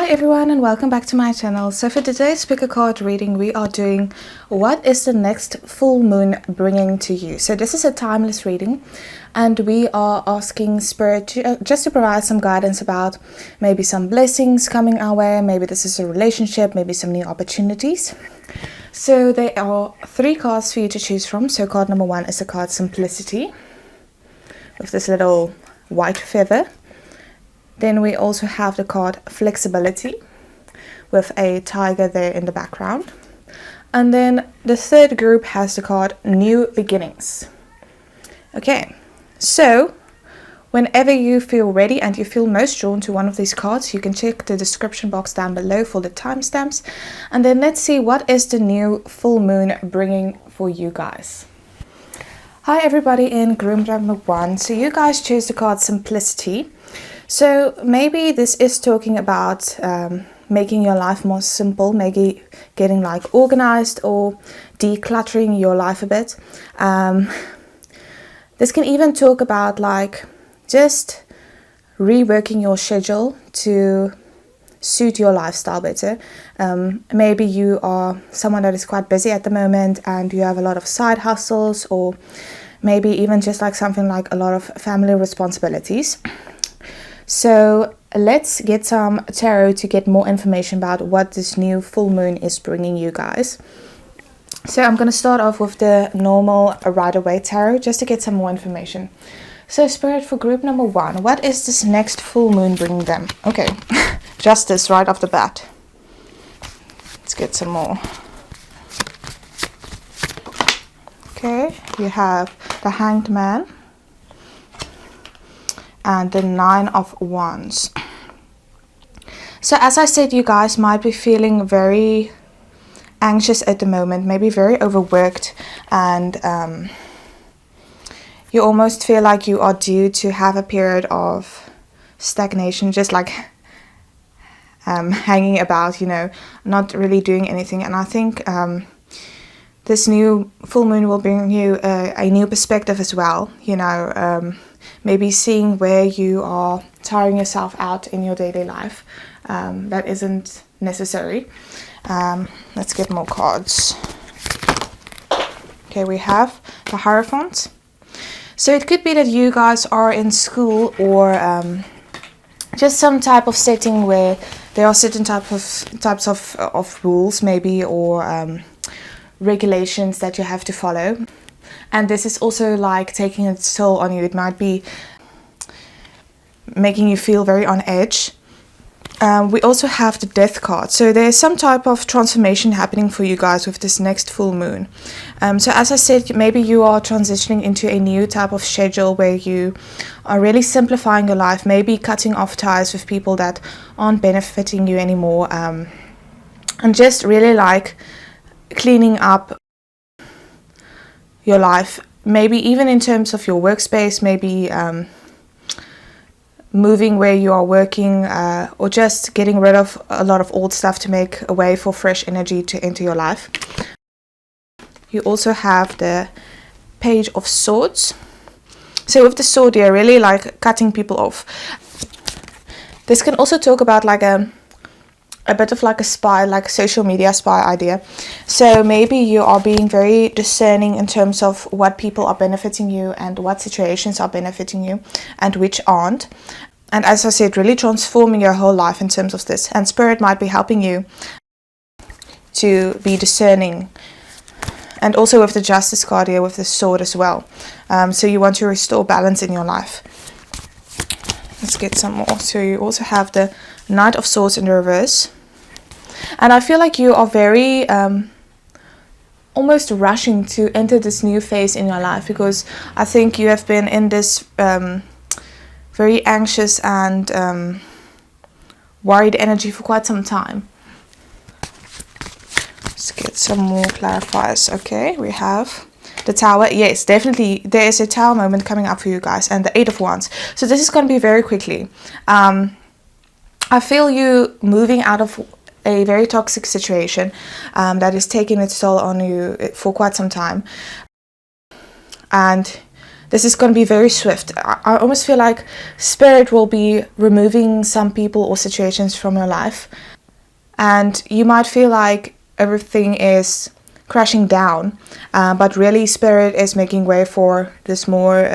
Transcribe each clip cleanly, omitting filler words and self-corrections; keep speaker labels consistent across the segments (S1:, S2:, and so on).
S1: everyone and welcome back to my channel. So for today's pick a card reading, we are doing what is the next full moon bringing to you. So this is a timeless reading and we are asking spirit just to provide some guidance about maybe some blessings coming our way. Maybe this is a relationship, maybe some new opportunities. So there are 3 cards for you to choose from. So card number 1 is the card Simplicity with this little white feather. Then we also have the card Flexibility with a tiger there in the background. And then the third group has the card New Beginnings. Okay, so whenever you feel ready and you feel most drawn to one of these cards, you can check the description box down below for the timestamps. And then let's see what is the new full moon bringing for you guys. Hi everybody in group number 1. So you guys chose the card Simplicity. So maybe this is talking about making your life more simple, maybe getting like organized or decluttering your life a bit. This can even talk about like just reworking your schedule to suit your lifestyle better. Maybe you are someone that is quite busy at the moment and you have a lot of side hustles, or maybe even just like something like a lot of family responsibilities. So let's get some tarot to get more information about what this new full moon is bringing you guys. So I'm going to start off with the normal Radleigh tarot just to get some more information. So spirit, for group number 1, what is this next full moon bringing them? Okay, justice right off the bat. Let's get some more. Okay, you have the Hanged Man and the 9 of Wands. So as I said, you guys might be feeling very anxious at the moment, maybe very overworked, and you almost feel like you are due to have a period of stagnation, just like hanging about, you know, not really doing anything. And I think this new full moon will bring you a new perspective as well, you know, maybe seeing where you are tiring yourself out in your daily life. That isn't necessary. Let's get more cards. Okay, we have the Hierophant. So it could be that you guys are in school or just some type of setting where there are certain types of rules maybe, or regulations that you have to follow. And this is also like taking its toll on you. It might be making you feel very on edge. We also have the Death card. So there's some type of transformation happening for you guys with this next full moon. So as I said, maybe you are transitioning into a new type of schedule where you are really simplifying your life, maybe cutting off ties with people that aren't benefiting you anymore, and just really like cleaning up your life, maybe even in terms of your workspace, maybe moving where you are working, or just getting rid of a lot of old stuff to make a way for fresh energy to enter your life. You also have the Page of Swords. So with the sword, you're really like cutting people off. This can also talk about like a bit of like a spy, like a social media spy idea. So maybe you are being very discerning in terms of what people are benefiting you and what situations are benefiting you and which aren't. And as I said, really transforming your whole life in terms of this. And spirit might be helping you to be discerning. And also with the Justice card here with the sword as well. So you want to restore balance in your life. Let's get some more. So you also have the Knight of Swords in the reverse. And I feel like you are very almost rushing to enter this new phase in your life, because I think you have been in this very anxious and worried energy for quite some time. Let's get some more clarifiers. Okay, we have the Tower. Yes, definitely there is a Tower moment coming up for you guys, and the 8 of Wands. So this is going to be very quickly. I feel you moving out of a very toxic situation that is taking its toll on you for quite some time, and this is going to be very swift. I almost feel like Spirit will be removing some people or situations from your life, and you might feel like everything is crashing down, but really Spirit is making way for this more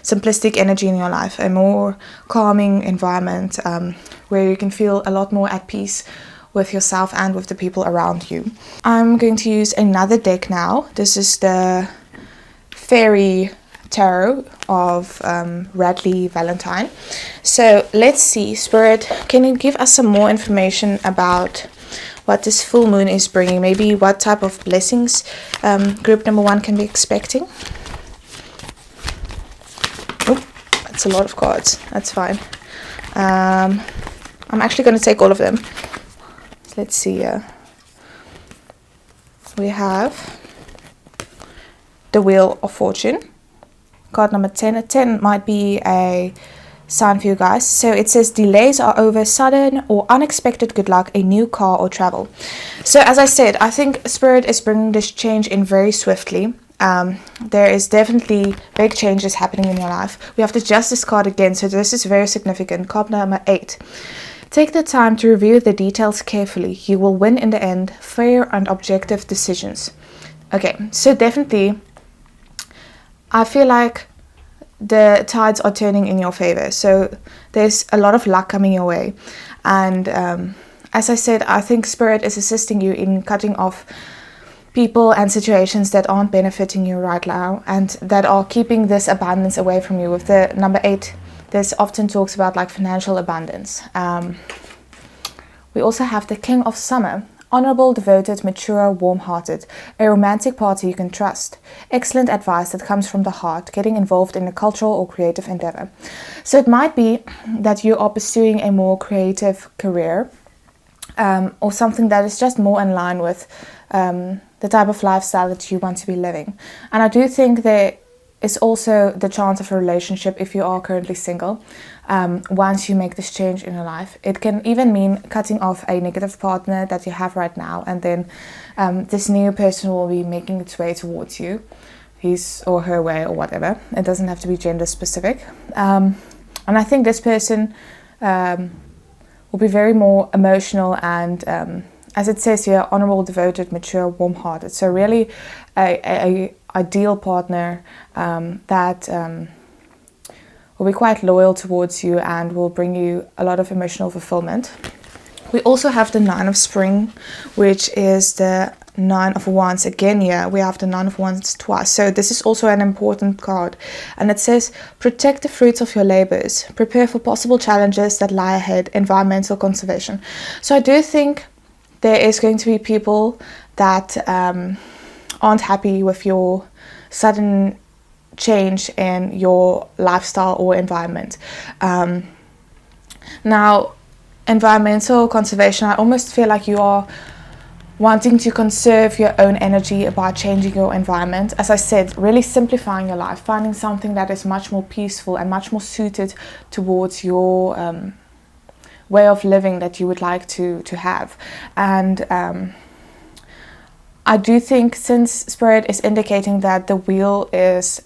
S1: simplistic energy in your life, a more calming environment, where you can feel a lot more at peace with yourself and with the people around you. I'm going to use another deck now. This is the Fairy Tarot of Radleigh Valentine. So let's see, Spirit, can you give us some more information about what this full moon is bringing? Maybe what type of blessings group number 1 can be expecting? Oh, that's a lot of cards. That's fine. I'm actually going to take all of them. So let's see here. We have the Wheel of Fortune. Card number 10. A 10 might be a sign for you guys. So it says delays are over, sudden or unexpected good luck, a new car or travel. So as I said, I think Spirit is bringing this change in very swiftly. There is definitely big changes happening in your life. We have the Justice card again, so this is very significant. Card number 8. Take the time to review the details carefully. You will win in the end. Fair and objective decisions. Okay, so definitely I feel like the tides are turning in your favor. So there's a lot of luck coming your way. And as I said, I think Spirit is assisting you in cutting off people and situations that aren't benefiting you right now and that are keeping this abundance away from you. With the number 8, there's often talks about like financial abundance. We also have the King of Summer. Honorable, devoted, mature, warm-hearted. A romantic partner you can trust. Excellent advice that comes from the heart. Getting involved in a cultural or creative endeavor. So it might be that you are pursuing a more creative career, or something that is just more in line with the type of lifestyle that you want to be living. And I do think there is also the chance of a relationship if you are currently single. Once you make this change in your life, it can even mean cutting off a negative partner that you have right now, and then this new person will be making its way towards you, his or her way or whatever. It doesn't have to be gender specific. And I think this person will be very more emotional and, as it says here, honorable, devoted, mature, warm-hearted. So really a ideal partner that will be quite loyal towards you and will bring you a lot of emotional fulfillment. We also have the 9 of Spring, which is the 9 of Wands. Again, here we have the 9 of Wands twice. So this is also an important card. And it says, protect the fruits of your labors. Prepare for possible challenges that lie ahead. Environmental conservation. So I do think there is going to be people that aren't happy with your sudden change in your lifestyle or environment. Now, environmental conservation, I almost feel like you are wanting to conserve your own energy by changing your environment. As I said, really simplifying your life, finding something that is much more peaceful and much more suited towards your way of living that you would like to have. And I do think, since Spirit is indicating that the wheel is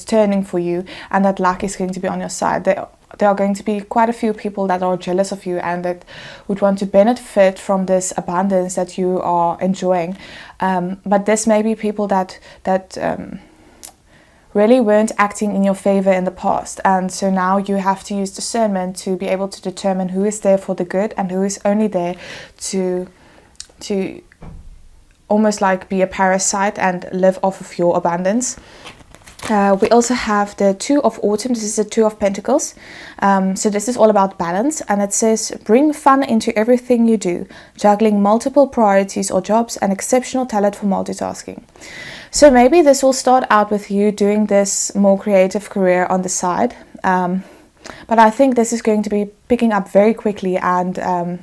S1: turning for you and that luck is going to be on your side, there are going to be quite a few people that are jealous of you and that would want to benefit from this abundance that you are enjoying. But this may be people that really weren't acting in your favor in the past, and so now you have to use discernment to be able to determine who is there for the good and who is only there to almost like be a parasite and live off of your abundance. We also have the 2 of Autumn. This is the 2 of Pentacles. So this is all about balance, and it says, bring fun into everything you do, juggling multiple priorities or jobs, and exceptional talent for multitasking. So maybe this will start out with you doing this more creative career on the side, but I think this is going to be picking up very quickly, and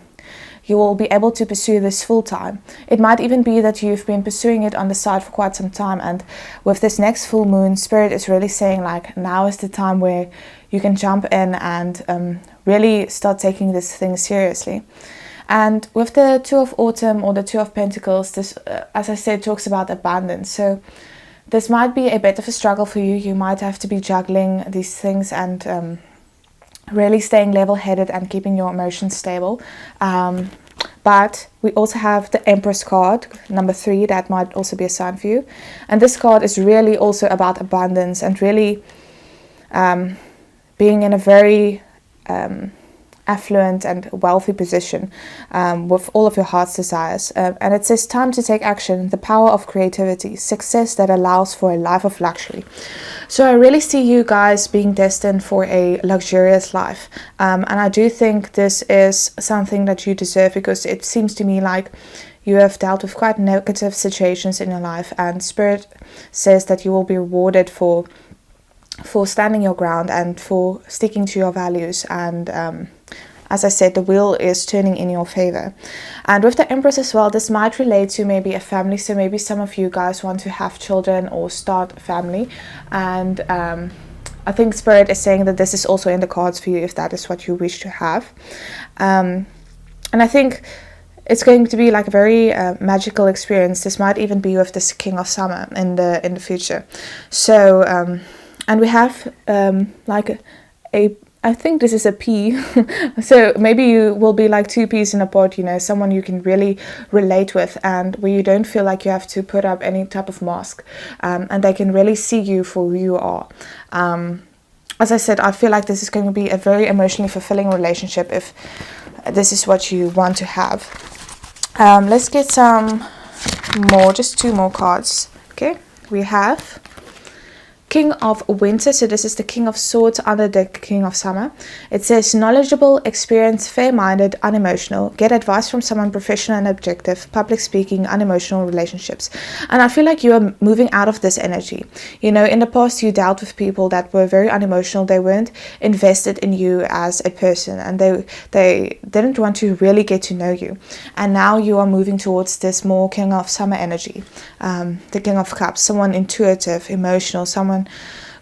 S1: you will be able to pursue this full time. It might even be that you've been pursuing it on the side for quite some time, and with this next full moon, Spirit is really saying like, now is the time where you can jump in and really start taking this thing seriously. And with the 2 of Autumn or the 2 of Pentacles, this, as I said, talks about abundance. So this might be a bit of a struggle for you. You might have to be juggling these things and really staying level-headed and keeping your emotions stable. But we also have the Empress card, number 3, that might also be a sign for you. And this card is really also about abundance and really being in a very affluent and wealthy position with all of your heart's desires. And it says time to take action, the power of creativity, success that allows for a life of luxury. So I really see you guys being destined for a luxurious life. And I do think this is something that you deserve, because it seems to me like you have dealt with quite negative situations in your life, and Spirit says that you will be rewarded for standing your ground and for sticking to your values. And as I said, the wheel is turning in your favor. And with the Empress as well, this might relate to maybe a family. So maybe some of you guys want to have children or start a family. And I think Spirit is saying that this is also in the cards for you if that is what you wish to have. And I think it's going to be like a very magical experience. This might even be with this King of Summer in the future. So and we have like a I think this is a pea. So maybe you will be like 2 peas in a pod, you know, someone you can really relate with, and where you don't feel like you have to put up any type of mask, and they can really see you for who you are. As I said, I feel like this is going to be a very emotionally fulfilling relationship if this is what you want to have. Let's get some more, just 2 more cards. Okay, we have King of Winter, so this is the King of Swords under the King of Summer. It says knowledgeable, experienced, fair-minded, unemotional. Get advice from someone professional and objective. Public speaking, unemotional relationships. And I feel like you are moving out of this energy. You know, in the past you dealt with people that were very unemotional. They weren't invested in you as a person, and they didn't want to really get to know you. And now you are moving towards this more King of Summer energy. The King of Cups, someone intuitive, emotional, someone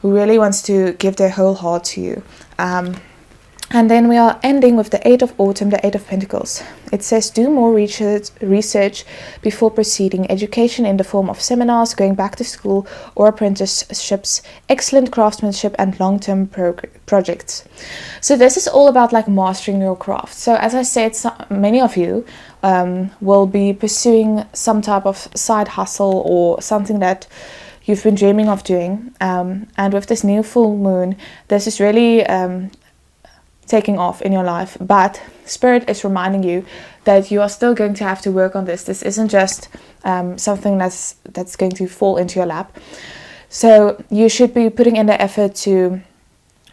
S1: who really wants to give their whole heart to you. And then we are ending with the 8 of Autumn, the 8 of Pentacles. It says do more research before proceeding. Education in the form of seminars, going back to school, or apprenticeships, excellent craftsmanship, and long-term projects. So this is all about like mastering your craft. So as I said, many of you will be pursuing some type of side hustle or something that you've been dreaming of doing, and with this new full moon, this is really taking off in your life. But Spirit is reminding you that you are still going to have to work on this. This isn't just something that's going to fall into your lap. So you should be putting in the effort to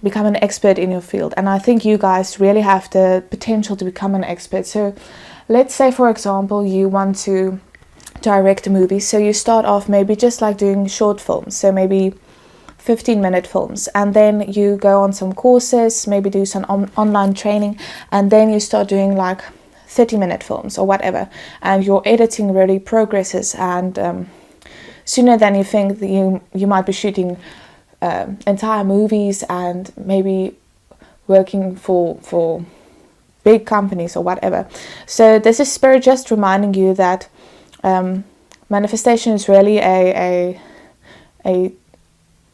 S1: become an expert in your field. And I think you guys really have the potential to become an expert. So let's say, for example, you want to direct a movie. So you start off maybe just like doing short films. So maybe 15-minute films, and then you go on some courses, maybe do some online training, and then you start doing like 30-minute films or whatever, and your editing really progresses, and sooner than you think that you might be shooting entire movies and maybe working for big companies or whatever. So this is Spirit just reminding you that manifestation is really a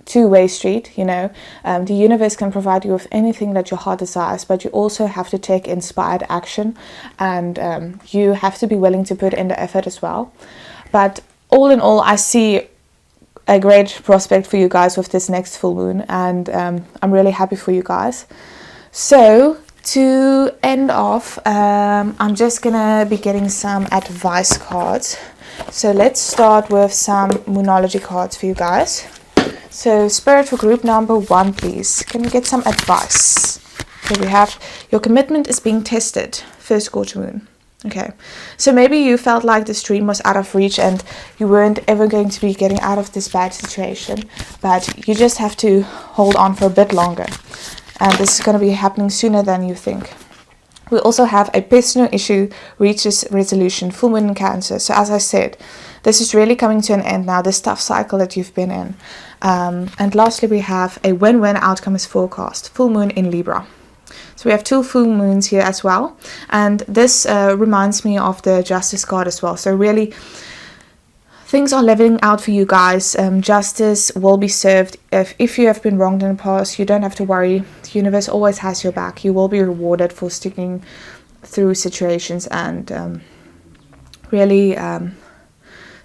S1: two-way street, you know. The universe can provide you with anything that your heart desires, but you also have to take inspired action, and you have to be willing to put in the effort as well. But all in all, I see a great prospect for you guys with this next full moon, and I'm really happy for you guys. So to end off, I'm just gonna be getting some advice cards. So let's start with some Moonology cards for you guys. So Spirit, for group number 1, please. Can we get some advice? Okay, we have your commitment is being tested. First quarter moon. Okay. So maybe you felt like this dream was out of reach and you weren't ever going to be getting out of this bad situation. But you just have to hold on for a bit longer. And this is going to be happening sooner than you think. We also have a personal issue reaches resolution. Full moon in Cancer. So as I said, this is really coming to an end now, this tough cycle that you've been in. And lastly, we have a win-win outcome is forecast. Full moon in Libra. So we have 2 full moons here as well. And this reminds me of the Justice card as well. So really, things are leveling out for you guys. Justice will be served. If you have been wronged in the past, you don't have to worry. The universe always has your back. You will be rewarded for sticking through situations and really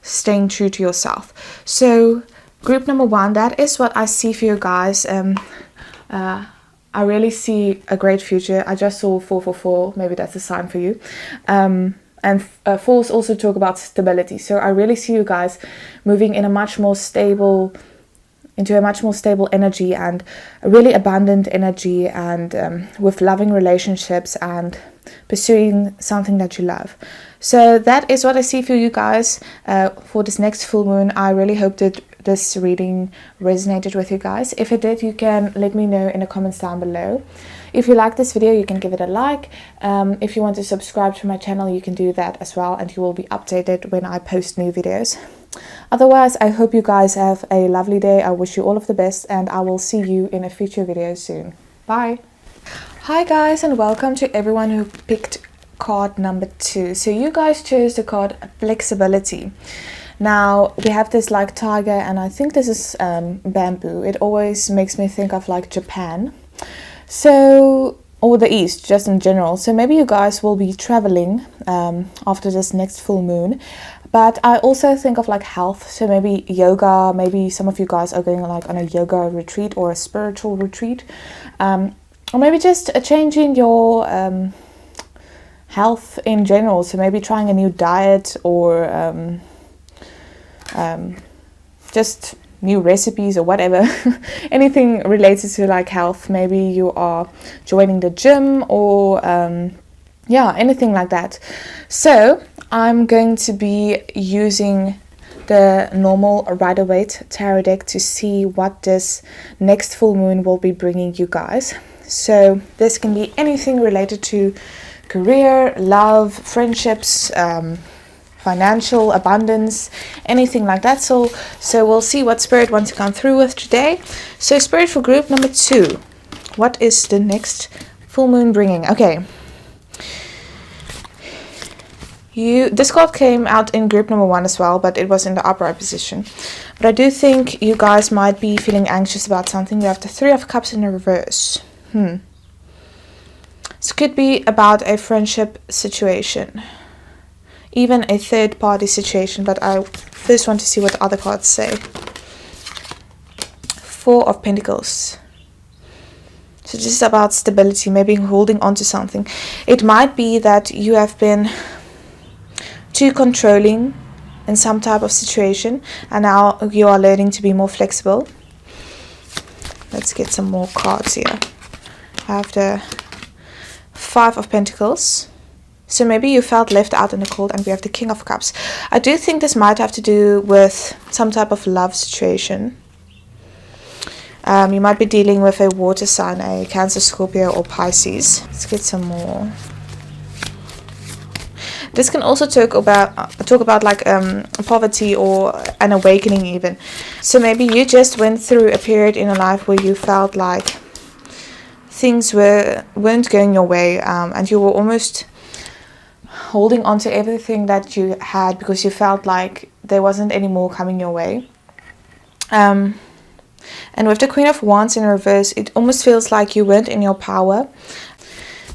S1: staying true to yourself. So group number 1, that is what I see for you guys. I really see a great future. I just saw 444. Maybe that's a sign for you. And fours also talk about stability. So I really see you guys moving in a much more stable, into a much more stable energy and a really abundant energy, and with loving relationships and pursuing something that you love. So that is what I see for you guys for this next full moon. I really hope that this reading resonated with you guys. If it did, you can let me know in the comments down below. If you like this video, you can give it a like. If you want to subscribe to my channel, you can do that as well, and you will be updated when I post new videos. Otherwise, I hope you guys have a lovely day. I wish you all of the best, and I will see you in a future video soon. Bye. Hi guys, and welcome to everyone who picked card number 2. So you guys chose the card Flexibility. Now we have this like tiger, and I think this is bamboo. It always makes me think of like Japan, so, or the East just in general. So maybe you guys will be traveling after this next full moon. But I also think of like health, so maybe yoga. Maybe some of you guys are going like on a yoga retreat or a spiritual retreat, or maybe just changing your health in general. So maybe trying a new diet, or just new recipes or whatever. Anything related to like health. Maybe you are joining the gym, or yeah, anything like that. So I'm going to be using the normal Waite tarot deck to see what this next full moon will be bringing you guys. So this can be anything related to career, love, friendships, financial abundance, anything like that. So we'll see what Spirit wants to come through with today. So Spirit, for group number 2, what is the next full moon bringing? Okay, this card came out in group number 1 as well, but it was in the upright position. But I do think you guys might be feeling anxious about something. We have the 3 of Cups in the reverse. This could be about a friendship situation, even a third party situation, but I first want to see what the other cards say. 4 of Pentacles. So this is about stability, maybe holding on to something. It might be that you have been too controlling in some type of situation, and now you are learning to be more flexible. Let's get some more cards here. I have the 5 of Pentacles. So maybe you felt left out in the cold, and we have the King of Cups. I do think this might have to do with some type of love situation. You might be dealing with a water sign, a Cancer, Scorpio, or Pisces. Let's get some more. This can also talk about like poverty or an awakening even. So maybe you just went through a period in your life where you felt like things weren't going your way, and you were almost holding on to everything that you had because you felt like there wasn't any more coming your way. And with the Queen of Wands in reverse, it almost feels like you weren't in your power.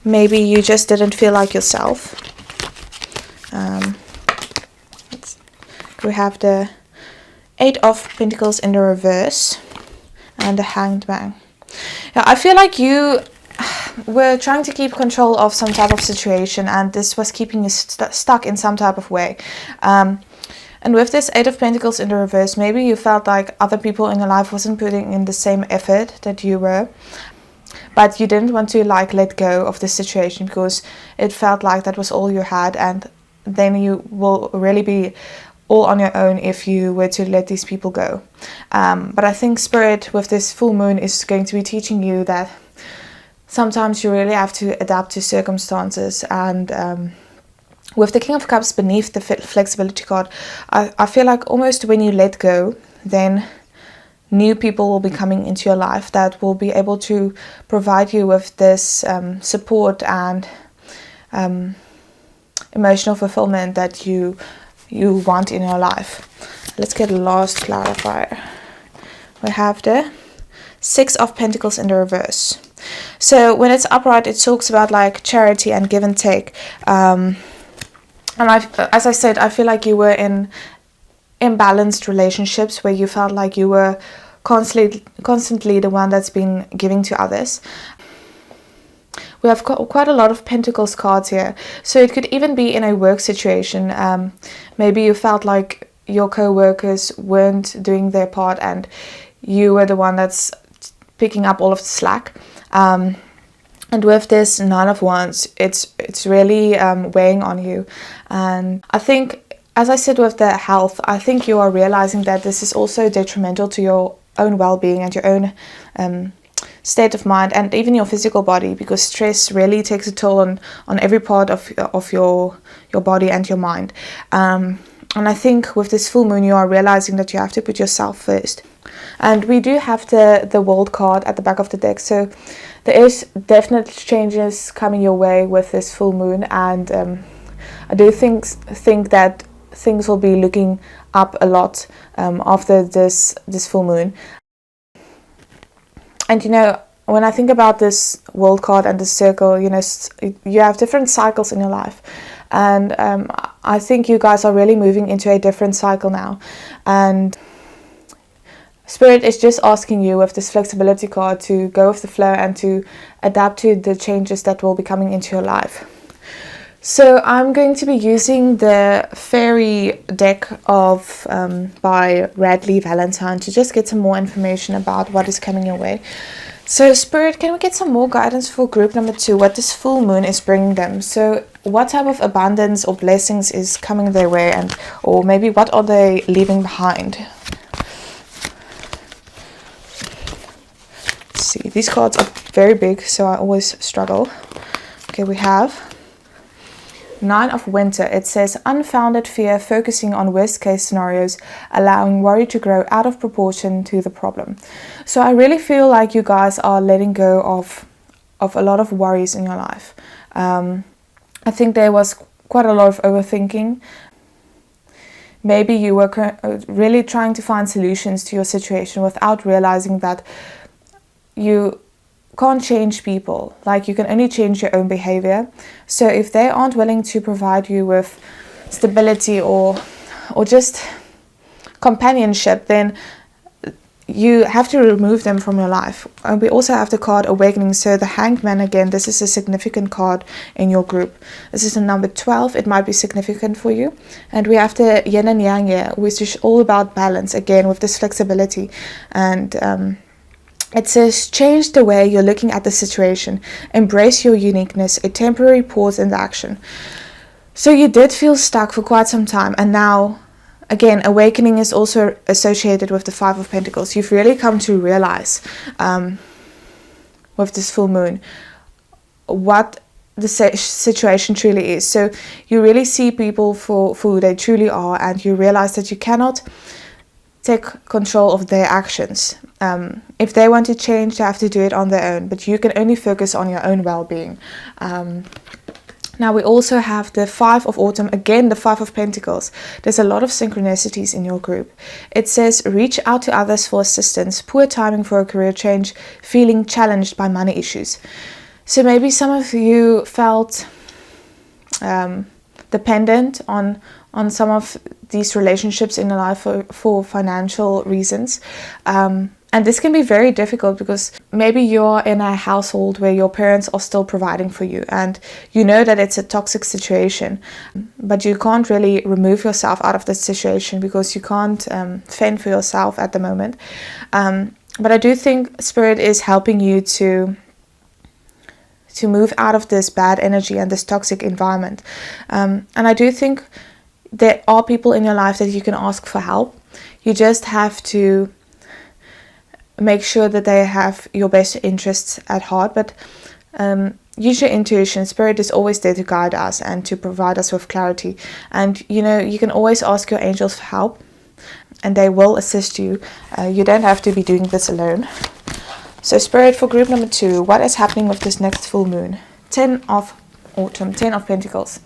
S1: Maybe you just didn't feel like yourself. We have the 8 of Pentacles in the reverse and the Hanged Man. Yeah, I feel like you were trying to keep control of some type of situation, and this was keeping you stuck in some type of way. And with this 8 of Pentacles in the reverse, maybe you felt like other people in your life wasn't putting in the same effort that you were, but you didn't want to like let go of the situation because it felt like that was all you had, and then you will really be all on your own if you were to let these people go. But I think Spirit with this full moon is going to be teaching you that sometimes you really have to adapt to circumstances. And with the King of Cups beneath the flexibility card, I feel like almost when you let go, then new people will be coming into your life that will be able to provide you with this support and emotional fulfillment that you want in your life. let's get last clarifier. We have the Six of Pentacles in the reverse. So when it's upright, it talks about like charity and give and take. And as I said, I feel like you were in imbalanced relationships where you felt like you were constantly the one that's been giving to others. We have got quite a lot of Pentacles cards here. So it could even be in a work situation. Maybe you felt like your co-workers weren't doing their part and you were the one that's picking up all of the slack. And with this Nine of Wands, it's really weighing on you. And I think, as I said with the health, I think you are realizing that this is also detrimental to your own well-being and your own state of mind and even your physical body, because stress really takes a toll on every part of your body and your mind. And I think with this full moon, you are realizing that you have to put yourself first. And we do have the World card at the back of the deck, so there is definite changes coming your way with this full moon, and I do think that things will be looking up a lot after this full moon. And you know, when I think about this World card and the circle, you know, you have different cycles in your life, and I think you guys are really moving into a different cycle now. And Spirit is just asking you with this flexibility card to go with the flow and to adapt to the changes that will be coming into your life. So I'm going to be using the Fairy deck of by Radleigh Valentine to just get some more information about what is coming your way. So Spirit, can we get some more guidance for group number 2, what this full moon is bringing them? So what type of abundance or blessings is coming their way, and or maybe what are they leaving behind? Let's see, these cards are very big, so I always struggle. Okay, we have Nine of Winter. It says unfounded fear, focusing on worst case scenarios, allowing worry to grow out of proportion to the problem. So I really feel like you guys are letting go of a lot of worries in your life. I think there was quite a lot of overthinking. Maybe you were really trying to find solutions to your situation without realizing that you can't change people. Like, you can only change your own behavior. So if they aren't willing to provide you with stability or just companionship, then you have to remove them from your life. And we also have the card Awakening. So the Hanged Man, again, this is a significant card in your group. This is the number 12. It might be significant for you. And we have the Yin and Yang here, which is all about balance, again, with this flexibility. And it says, change the way you're looking at the situation. Embrace your uniqueness, a temporary pause in the action. So you did feel stuck for quite some time. And now, again, awakening is also associated with the Five of Pentacles. You've really come to realize with this full moon what the situation truly is. So you really see people for who they truly are, and you realize that you cannot take control of their actions. If they want to change, they have to do it on their own, but you can only focus on your own well-being. Now we also have the Five of Autumn, again the Five of Pentacles. There's a lot of synchronicities in your group. It says, reach out to others for assistance, poor timing for a career change, feeling challenged by money issues. So maybe some of you felt dependent on some of these relationships in your life for financial reasons. And this can be very difficult because maybe you're in a household where your parents are still providing for you, and you know that it's a toxic situation, but you can't really remove yourself out of the situation because you can't fend for yourself at the moment. But I do think Spirit is helping you to move out of this bad energy and this toxic environment. And I do think there are people in your life that you can ask for help. You just have to make sure that they have your best interests at heart, but use your intuition. Spirit is always there to guide us and to provide us with clarity. And you know, you can always ask your angels for help, and they will assist you. You don't have to be doing this alone. So Spirit, for group number 2, what is happening with this next full moon? 10 of autumn. 10 of Pentacles.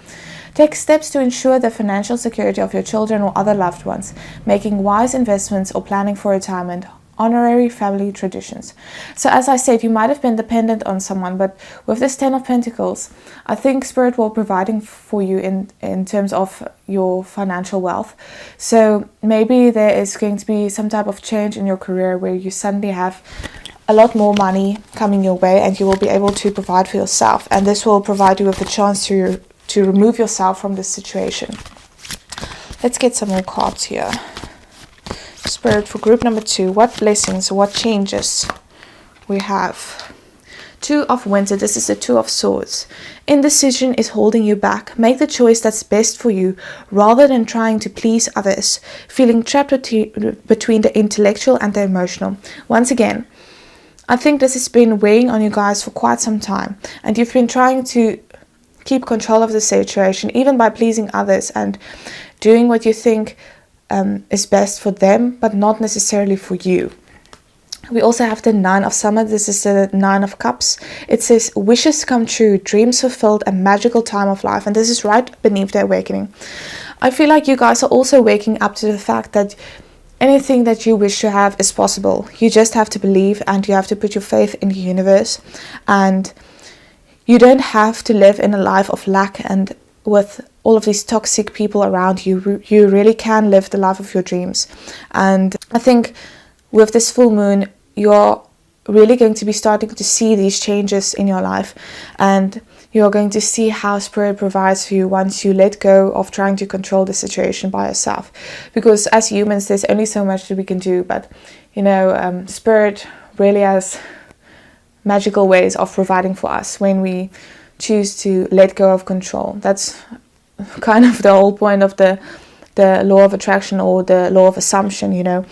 S1: Take steps to ensure the financial security of your children or other loved ones, making wise investments or planning for retirement. Honorary family traditions. So as I said, you might have been dependent on someone, but with this 10 of Pentacles, I think Spirit will be providing for you in terms of your financial wealth. So maybe there is going to be some type of change in your career where you suddenly have a lot more money coming your way and you will be able to provide for yourself, and this will provide you with the chance to remove yourself from this situation. Let's get some more cards here. Spirit, for group number 2, what blessings, what changes we have? 2 of Winter, this is the 2 of Swords. Indecision is holding you back. Make the choice that's best for you rather than trying to please others, feeling trapped between the intellectual and the emotional. Once again, I think this has been weighing on you guys for quite some time, and you've been trying to keep control of the situation, even by pleasing others and doing what you think is best for them, but not necessarily for you. We also have the 9 of Summer. This is the 9 of Cups. It says, wishes come true, dreams fulfilled, a magical time of life. And this is right beneath the awakening. I feel like you guys are also waking up to the fact that anything that you wish to have is possible. You just have to believe, and you have to put your faith in the universe. And you don't have to live in a life of lack and with all of these toxic people around you. You really can live the life of your dreams. And I think with this full moon, you're really going to be starting to see these changes in your life. And you're going to see how Spirit provides for you once you let go of trying to control the situation by yourself. Because as humans, there's only so much that we can do. But, you know, Spirit really has magical ways of providing for us when we choose to let go of control. That's kind of the whole point of the law of attraction, or the law of assumption, you know.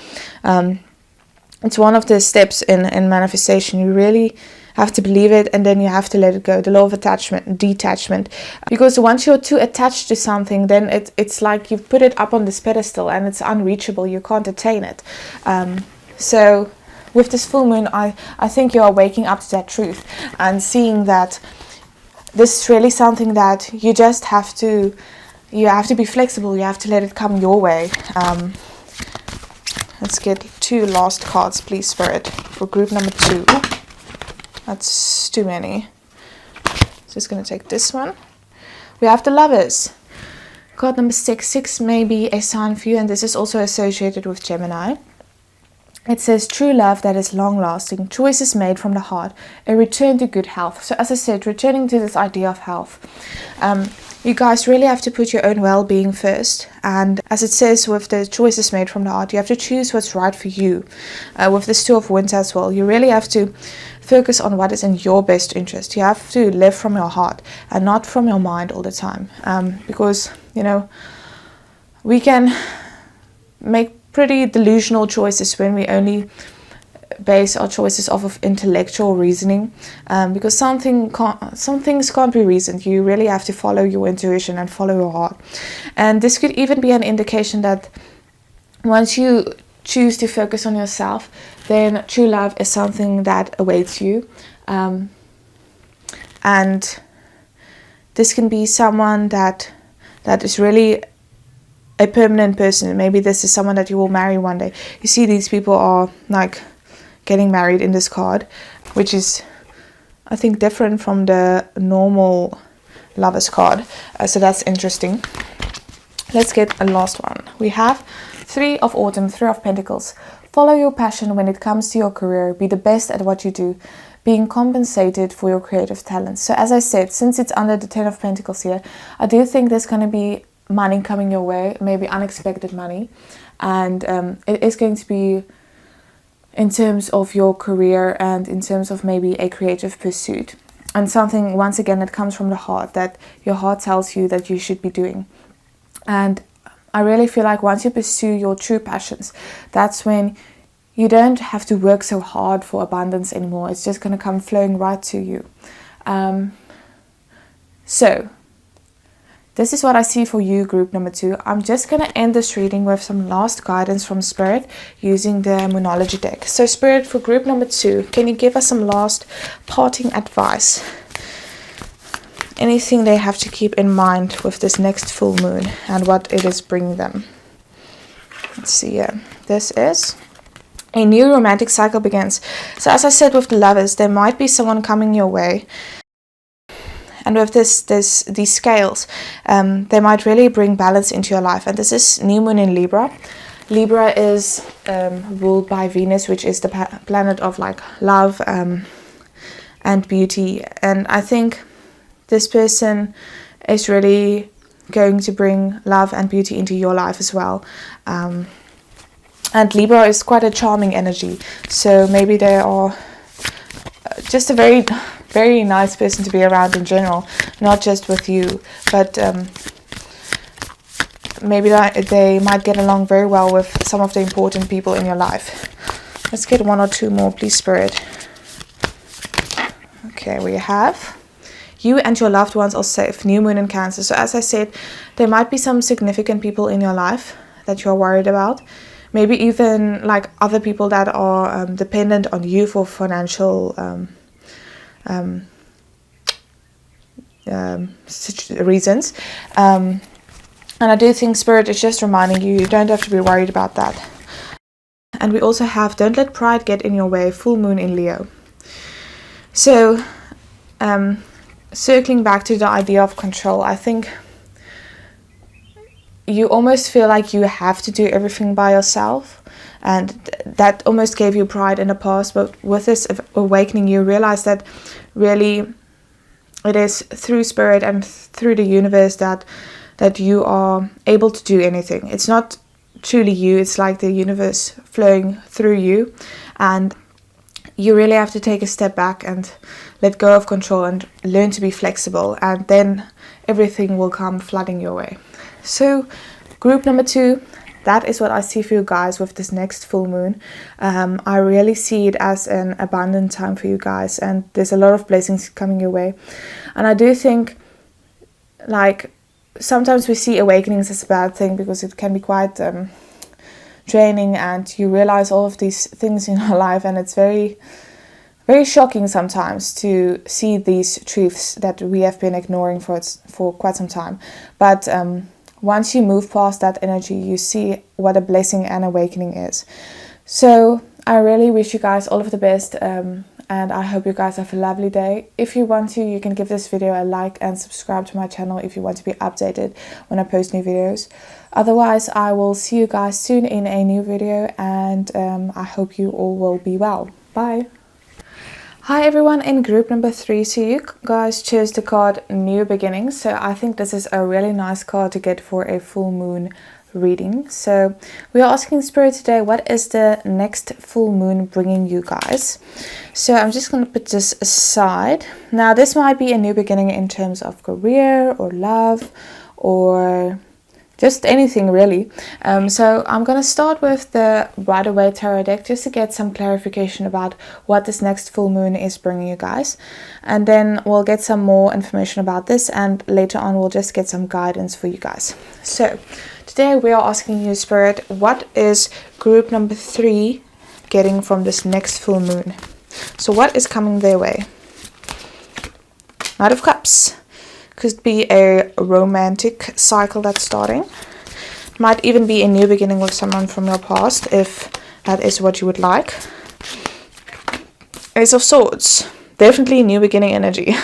S1: It's one of the steps in manifestation. You really have to believe it, and then you have to let it go. The law of detachment. Because once you're too attached to something, then it's like you've put it up on this pedestal and it's unreachable. You can't attain it. So with this full moon, I think you are waking up to that truth and seeing that this is really something that you just have to be flexible. You have to let it come your way. Let's get 2 last cards, please, Spirit, for group number 2. That's too many. Just going to take this one. We have the Lovers. Card number 6. 6 may be a sign for you, and this is also associated with Gemini. It says, true love that is long-lasting, choices made from the heart, a return to good health. So as I said, returning to this idea of health. You guys really have to put your own well-being first. And as it says with the choices made from the heart, you have to choose what's right for you. With this 2 of Winter as well, you really have to focus on what is in your best interest. You have to live from your heart and not from your mind all the time. Because, you know, we can make pretty delusional choices when we only base our choices off of intellectual reasoning, because some things can't be reasoned. You really have to follow your intuition and follow your heart. And this could even be an indication that once you choose to focus on yourself, then true love is something that awaits you. And this can be someone that is really a permanent person. Maybe this is someone that you will marry one day. You see, these people are like getting married in this card, which is, I think, different from the normal Lovers card. So that's interesting. Let's get a last one. We have 3 of Autumn, 3 of Pentacles. Follow your passion when it comes to your career. Be the best at what you do, being compensated for your creative talents. So as I said, since it's under the 10 of Pentacles here, I do think there's going to be money coming your way, maybe unexpected money, and it is going to be in terms of your career and in terms of maybe a creative pursuit, and something, once again, that comes from the heart, that your heart tells you that you should be doing. And I really feel like once you pursue your true passions, that's when you don't have to work so hard for abundance anymore. It's just going to come flowing right to you. So this is what I see for you, group number 2. I'm just going to end this reading with some last guidance from Spirit using the Moonology deck. So Spirit, for group number 2, can you give us some last parting advice anything they have to keep in mind with this next full moon and what it is bringing them. Let's see here. This is a new romantic cycle begins. So as I said with the Lovers, there might be someone coming your way. And with these scales, they might really bring balance into your life. And this is new moon in Libra. Libra is ruled by Venus, which is the planet of like love and beauty. And I think this person is really going to bring love and beauty into your life as well. And Libra is quite a charming energy. So maybe they are just a very, very nice person to be around in general. Not just with you, but maybe they might get along very well with some of the important people in your life. Let's get one or two more, please, Spirit. Okay, we have you and your loved ones are safe. New moon in Cancer. So as I said, there might be some significant people in your life that you're worried about. Maybe even like other people that are dependent on you for financial reasons. And I do think Spirit is just reminding you don't have to be worried about that. And we also have don't let pride get in your way. Full moon in Leo. So circling back to the idea of control, I think you almost feel like you have to do everything by yourself, and that almost gave you pride in the past. But with this awakening, you realize that really it is through Spirit and through the universe that you are able to do anything. It's not truly you, it's like the universe flowing through you, and you really have to take a step back and let go of control and learn to be flexible, and then everything will come flooding your way. So group number 2, that is what I see for you guys with this next full moon. I really see it as an abundant time for you guys, and there's a lot of blessings coming your way. And I do think, like, sometimes we see awakenings as a bad thing because it can be quite draining, and you realize all of these things in your life, and it's very, very shocking sometimes to see these truths that we have been ignoring for quite some time. But once you move past that energy, you see what a blessing and awakening is. So I really wish you guys all of the best, and I hope you guys have a lovely day. If you want to, you can give this video a like and subscribe to my channel if you want to be updated when I post new videos. Otherwise, I will see you guys soon in a new video, and I hope you all will be well. Bye. Hi everyone in group number 3. So you guys chose the card New Beginnings. So I think this is a really nice card to get for a full moon reading. So we are asking Spirit today, what is the next full moon bringing you guys? So I'm just going to put this aside. Now this might be a new beginning in terms of career or love or just anything really. So I'm going to start with the Waite tarot deck just to get some clarification about what this next full moon is bringing you guys. And then we'll get some more information about this, and later on we'll just get some guidance for you guys. So today we are asking you, Spirit, what is group number 3 getting from this next full moon? So what is coming their way? Knight of Cups. Could be a romantic cycle that's starting. Might even be a new beginning with someone from your past, if that is what you would like. Ace of Swords. Definitely new beginning energy.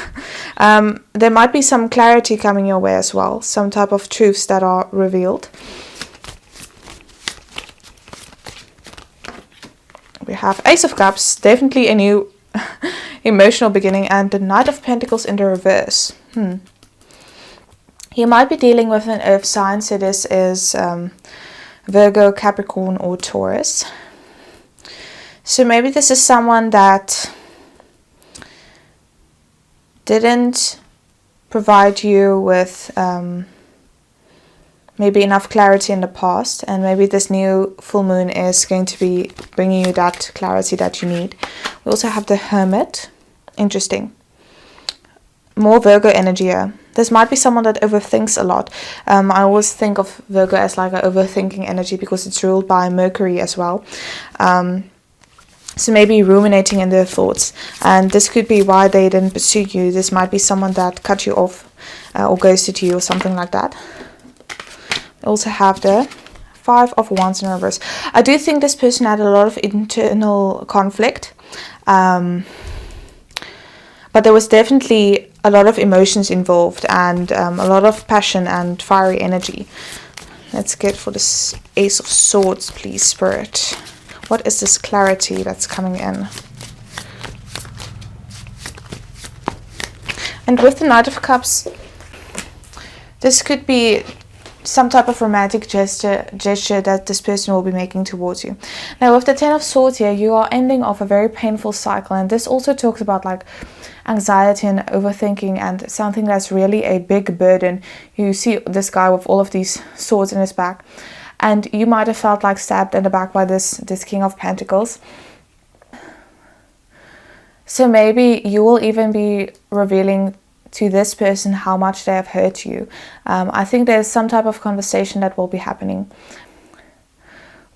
S1: There might be some clarity coming your way as well. Some type of truths that are revealed. We have Ace of Cups. Definitely a new emotional beginning. And the Knight of Pentacles in the reverse. You might be dealing with an earth sign, so this is Virgo, Capricorn or Taurus. So maybe this is someone that didn't provide you with maybe enough clarity in the past, and maybe this new full moon is going to be bringing you that clarity that you need. We also have the Hermit. Interesting. More Virgo energy here. This might be someone that overthinks a lot. I always think of Virgo as like an overthinking energy because it's ruled by Mercury as well. So maybe ruminating in their thoughts, and this could be why they didn't pursue you. This might be someone that cut you off or ghosted you or something like that. We also have the 5 of Wands in reverse. I do think this person had a lot of internal conflict, but there was definitely a lot of emotions involved, and a lot of passion and fiery energy. Let's get for this Ace of Swords, please, Spirit. What is this clarity that's coming in? And with the Knight of Cups, this could be some type of romantic gesture that this person will be making towards you. Now with the 10 of Swords here, you are ending off a very painful cycle, and this also talks about like anxiety and overthinking and something that's really a big burden. You see this guy with all of these swords in his back, and you might have felt like stabbed in the back by this King of Pentacles. So maybe you will even be revealing to this person how much they have hurt you. I think there's some type of conversation that will be happening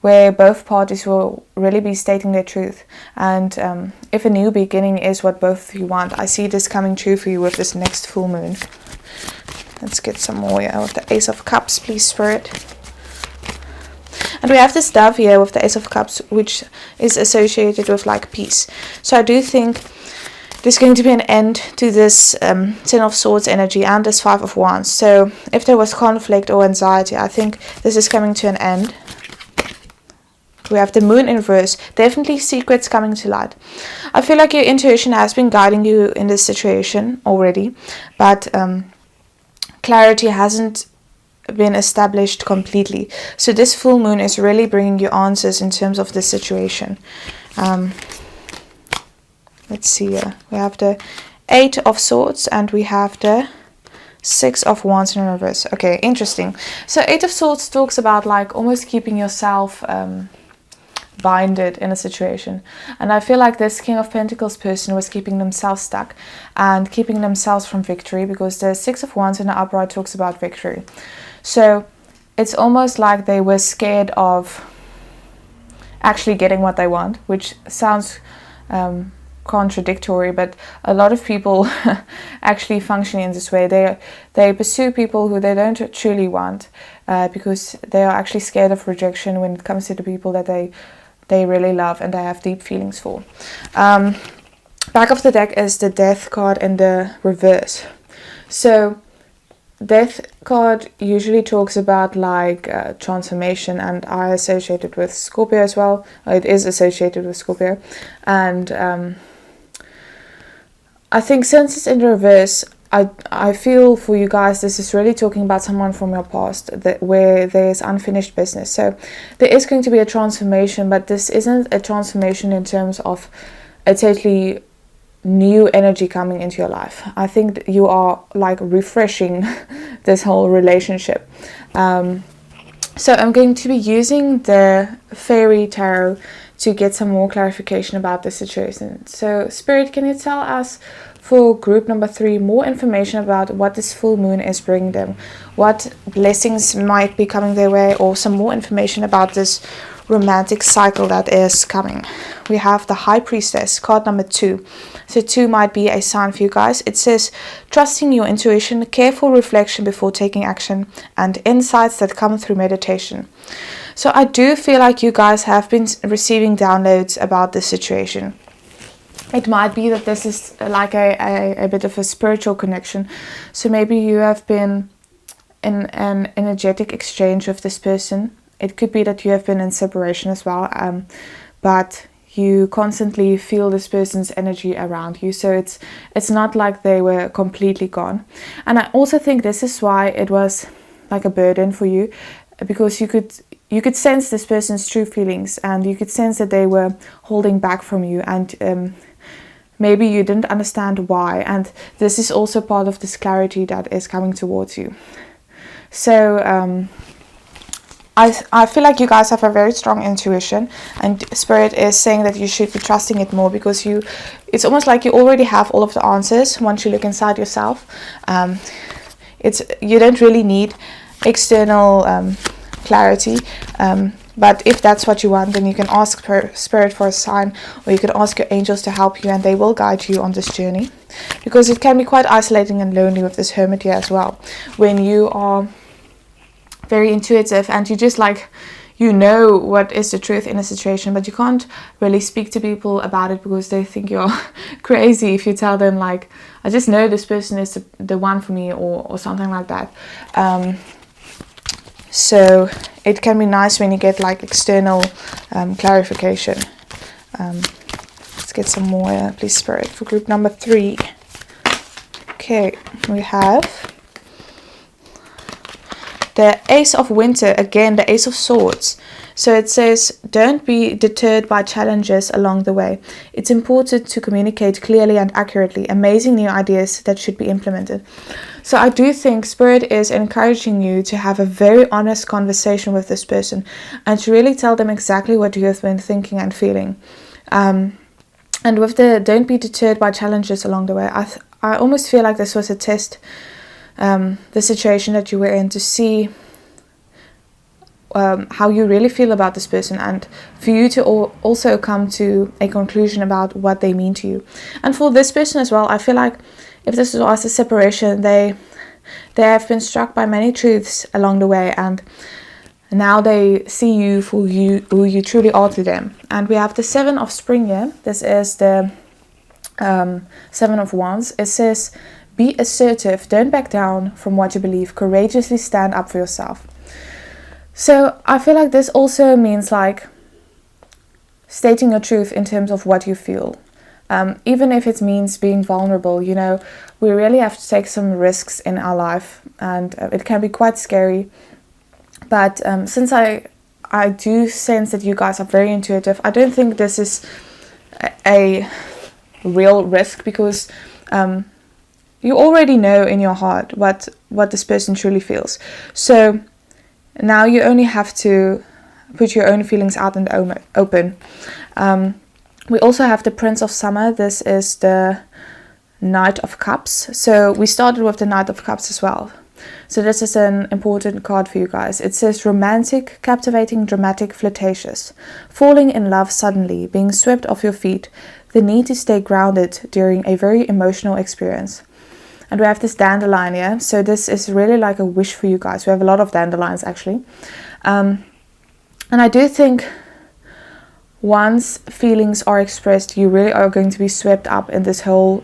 S1: where both parties will really be stating their truth. And if a new beginning is what both of you want, I see this coming true for you with this next full moon. Let's get some more here with the Ace of Cups, please, Spirit. And we have this Dove here with the Ace of Cups, which is associated with like peace. So I do think there's going to be an end to this 10 of Swords energy and this 5 of Wands. So if there was conflict or anxiety, I think this is coming to an end. We have the Moon in reverse. Definitely secrets coming to light. I feel like your intuition has been guiding you in this situation already, but clarity hasn't been established completely. So this full moon is really bringing you answers in terms of the situation. Let's see here. We have the 8 of Swords and we have the 6 of Wands in reverse. Okay, interesting. So 8 of Swords talks about like almost keeping yourself binded in a situation, and I feel like this King of Pentacles person was keeping themselves stuck and keeping themselves from victory, because the 6 of Wands in the upright talks about victory. So it's almost like they were scared of actually getting what they want, which sounds contradictory, but a lot of people actually function in this way. They pursue people who they don't truly want, because they are actually scared of rejection when it comes to the people that they really love and they have deep feelings for. Back of the deck is the Death card in the reverse. So Death card usually talks about like transformation, and I associate it with Scorpio as well. It is associated with Scorpio, and I think since it's in the reverse, I feel for you guys this is really talking about someone from your past where there's unfinished business. So there is going to be a transformation, but this isn't a transformation in terms of a totally new energy coming into your life. I think that you are like refreshing this whole relationship. So I'm going to be using the Fairy Tarot to get some more clarification about the situation. So Spirit, can you tell us for group number 3 more information about what this full moon is bringing them, what blessings might be coming their way, or some more information about this romantic cycle that is coming? We have the High Priestess, card number 2. So 2 might be a sign for you guys. It says trusting your intuition, careful reflection before taking action, and insights that come through meditation. So I do feel like you guys have been receiving downloads about this situation. It might be that this is like a bit of a spiritual connection. So maybe you have been in an energetic exchange with this person. It could be that you have been in separation as well, but you constantly feel this person's energy around you. So it's not like they were completely gone. And I also think this is why it was like a burden for you, because you could sense this person's true feelings, and you could sense that they were holding back from you, and maybe you didn't understand why. And this is also part of this clarity that is coming towards you. So I feel like you guys have a very strong intuition, and Spirit is saying that you should be trusting it more, because it's almost like you already have all of the answers once you look inside yourself. You don't really need external clarity. But if that's what you want, then you can ask Spirit for a sign, or you can ask your angels to help you, and they will guide you on this journey. Because it can be quite isolating and lonely with this Hermit here as well, when you are very intuitive and you just like, you know what is the truth in a situation, but you can't really speak to people about it because they think you're crazy if you tell them like, I just know this person is the one for me, or something like that. So it can be nice when you get like external clarification. Let's get some more, please, Spirit, for group number 3. Okay, we have the Ace of Winter, again the Ace of Swords. So it says, don't be deterred by challenges along the way. It's important to communicate clearly and accurately, amazing new ideas that should be implemented. So I do think Spirit is encouraging you to have a very honest conversation with this person, and to really tell them exactly what you have been thinking and feeling. And with the don't be deterred by challenges along the way, I almost feel like this was a test, the situation that you were in, to see how you really feel about this person, and for you to also come to a conclusion about what they mean to you. And for this person as well, I feel like if this was a separation, they have been struck by many truths along the way, and now they see you for who you truly are to them. And we have the 7 of Spring here. This is the 7 of Wands. It says, be assertive, don't back down from what you believe, courageously stand up for yourself. So I feel like this also means like stating your truth in terms of what you feel. Even if it means being vulnerable, you know, we really have to take some risks in our life, and it can be quite scary. But since I do sense that you guys are very intuitive, I don't think this is a real risk, because you already know in your heart what this person truly feels. So now you only have to put your own feelings out in the open. We also have the Prince of Summer. This is the Knight of Cups. So we started with the Knight of Cups as well. So this is an important card for you guys. It says romantic, captivating, dramatic, flirtatious, falling in love suddenly, being swept off your feet, the need to stay grounded during a very emotional experience. And we have this dandelion here. So this is really like a wish for you guys. We have a lot of dandelions actually. And I do think once feelings are expressed, you really are going to be swept up in this whole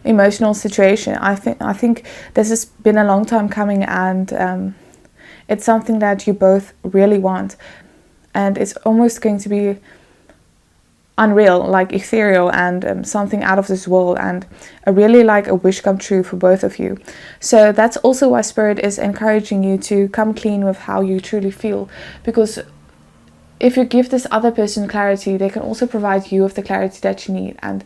S1: emotional situation. I think this has been a long time coming, and it's something that you both really want, and it's almost going to be unreal, like ethereal, and something out of this world, and really like a wish come true for both of you. So that's also why Spirit is encouraging you to come clean with how you truly feel, because if you give this other person clarity, they can also provide you with the clarity that you need. And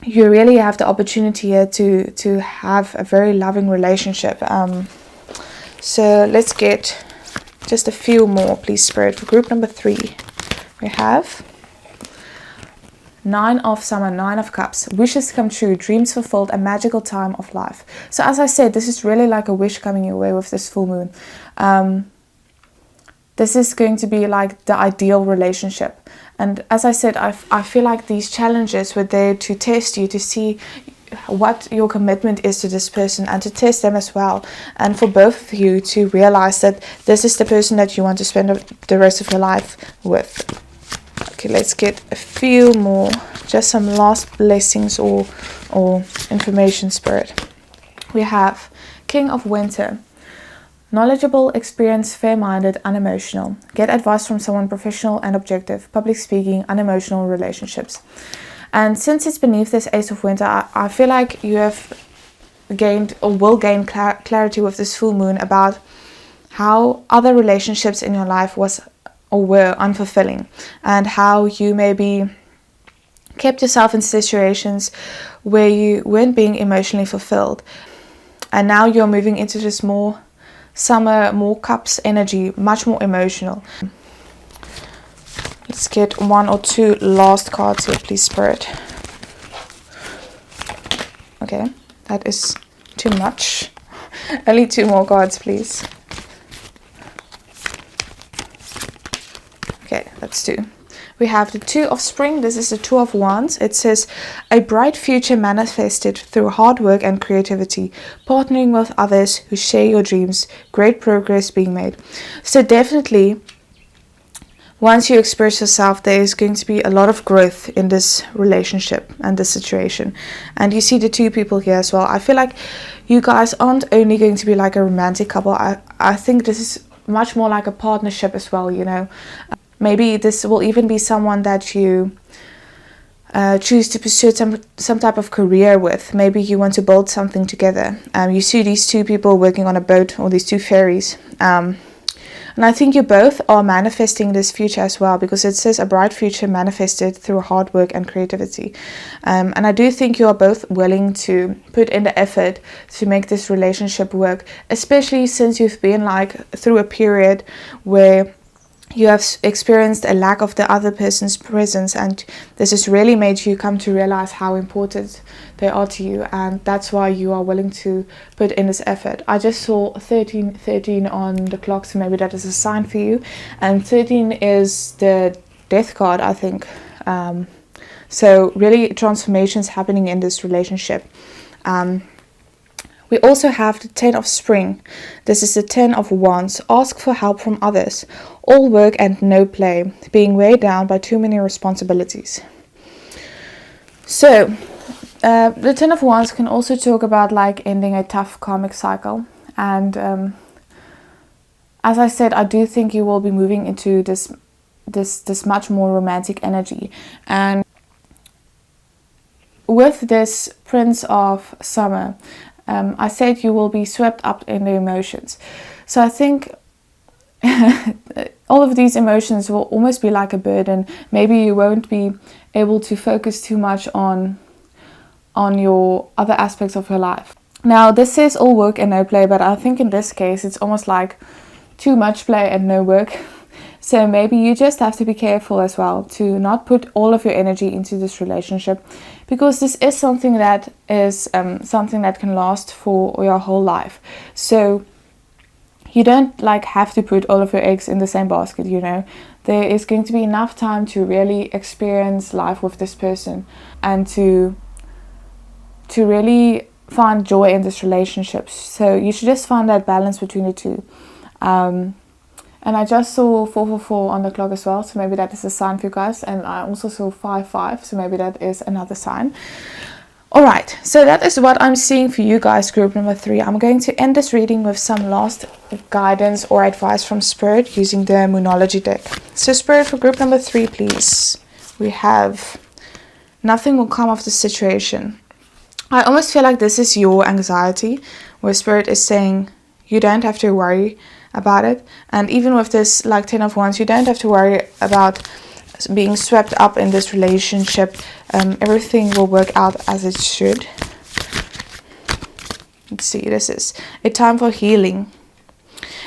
S1: you really have the opportunity here to have a very loving relationship. So let's get just a few more, please, Spirit. For group number 3, we have 9 of Summer, 9 of Cups, wishes come true, dreams fulfilled, a magical time of life. So as I said, this is really like a wish coming your way with this full moon. This is going to be like the ideal relationship. And as I said, I feel like these challenges were there to test you, to see what your commitment is to this person, and to test them as well. And for both of you to realize that this is the person that you want to spend the rest of your life with. Okay, let's get a few more, just some last blessings or information, Spirit. We have King of Winter. Knowledgeable, experienced, fair-minded, unemotional. Get advice from someone professional and objective. Public speaking, unemotional relationships. And since it's beneath this Ace of Winter, I feel like you have gained or will gain clarity with this full moon about how other relationships in your life were unfulfilling, and how you maybe kept yourself in situations where you weren't being emotionally fulfilled. And now you're moving into this more Summer, more Cups energy, much more emotional. Let's get 1 or 2 last cards here, please, Spirit. Okay, that is too much. Only 2 more cards, please. Okay, that's 2. We have the 2 of Spring. This is the 2 of Wands. It says, a bright future manifested through hard work and creativity, partnering with others who share your dreams, great progress being made. So definitely, once you express yourself, there is going to be a lot of growth in this relationship and this situation. And you see the 2 people here as well. I feel like you guys aren't only going to be like a romantic couple. I think this is much more like a partnership as well, you know. Maybe this will even be someone that you choose to pursue some type of career with. Maybe you want to build something together. You see these 2 people working on a boat, or these 2 fairies. And I think you both are manifesting this future as well, because it says a bright future manifested through hard work and creativity. And I do think you are both willing to put in the effort to make this relationship work, especially since you've been like through a period where you have experienced a lack of the other person's presence, and this has really made you come to realize how important they are to you, and that's why you are willing to put in this effort. I just saw 13 on the clock, so maybe that is a sign for you. And 13 is the death card, I think. So really transformations happening in this relationship. We also have the 10 of Spring. This is the 10 of Wands. Ask for help from others. All work and no play. Being weighed down by too many responsibilities. So, the 10 of Wands can also talk about like ending a tough karmic cycle. And as I said, I do think you will be moving into this much more romantic energy. And with this Prince of Summer, I said you will be swept up in the emotions. So I think all of these emotions will almost be like a burden. Maybe you won't be able to focus too much on your other aspects of your life. Now, this says all work and no play, but I think in this case it's almost like too much play and no work. So maybe you just have to be careful as well to not put all of your energy into this relationship, because this is something that is something that can last for your whole life. So you don't like have to put all of your eggs in the same basket, you know. There is going to be enough time to really experience life with this person and to really find joy in this relationship. So you should just find that balance between the 2. And I just saw 444 on the clock as well, so maybe that is a sign for you guys. And I also saw 55, so maybe that is another sign. Alright, so that is what I'm seeing for you guys, group number 3. I'm going to end this reading with some last guidance or advice from Spirit using the Moonology deck. So Spirit, for group number 3, please. We have, nothing will come of the situation. I almost feel like this is your anxiety, where Spirit is saying you don't have to worry about it. And even with this like 10 of Wands, you don't have to worry about being swept up in this relationship. Everything will work out as it should. Let's see, this is a time for healing.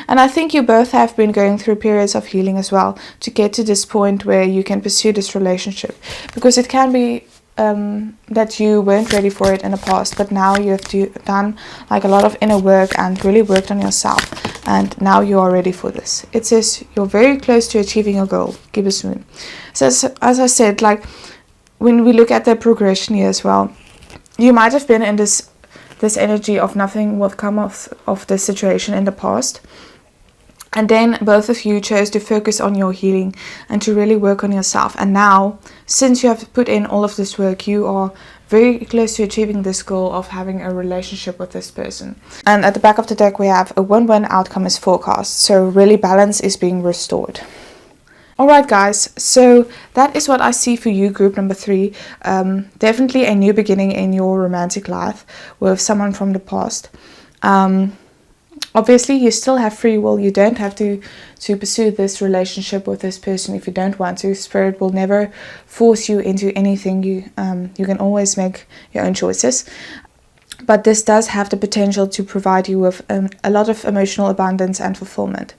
S1: And I think you both have been going through periods of healing as well to get to this point where you can pursue this relationship, because it can be that you weren't ready for it in the past, but now you have done like a lot of inner work and really worked on yourself, and now you are ready for this. It says you're very close to achieving your goal. Give us moon. So as I said, like when we look at the progression here as well, you might have been in this energy of nothing will come of the situation in the past. And then both of you chose to focus on your healing and to really work on yourself. And now, since you have put in all of this work, you are very close to achieving this goal of having a relationship with this person. And at the back of the deck, we have a win-win outcome is forecast. So really balance is being restored. Alright guys, so that is what I see for you, group number 3. Definitely a new beginning in your romantic life with someone from the past. Obviously, you still have free will. You don't have to pursue this relationship with this person if you don't want to. Spirit will never force you into anything. You can always make your own choices. but this does have the potential to provide you with a lot of emotional abundance and fulfillment.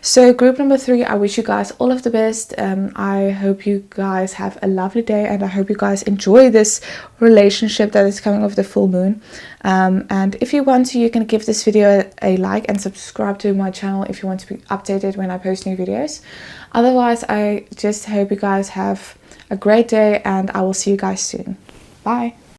S1: So group number 3, I wish you guys all of the best. I hope you guys have a lovely day, and I hope you guys enjoy this relationship that is coming with the full moon. And if you want to, you can give this video a like and subscribe to my channel if you want to be updated when I post new videos. Otherwise, I just hope you guys have a great day, and I will see you guys soon. Bye.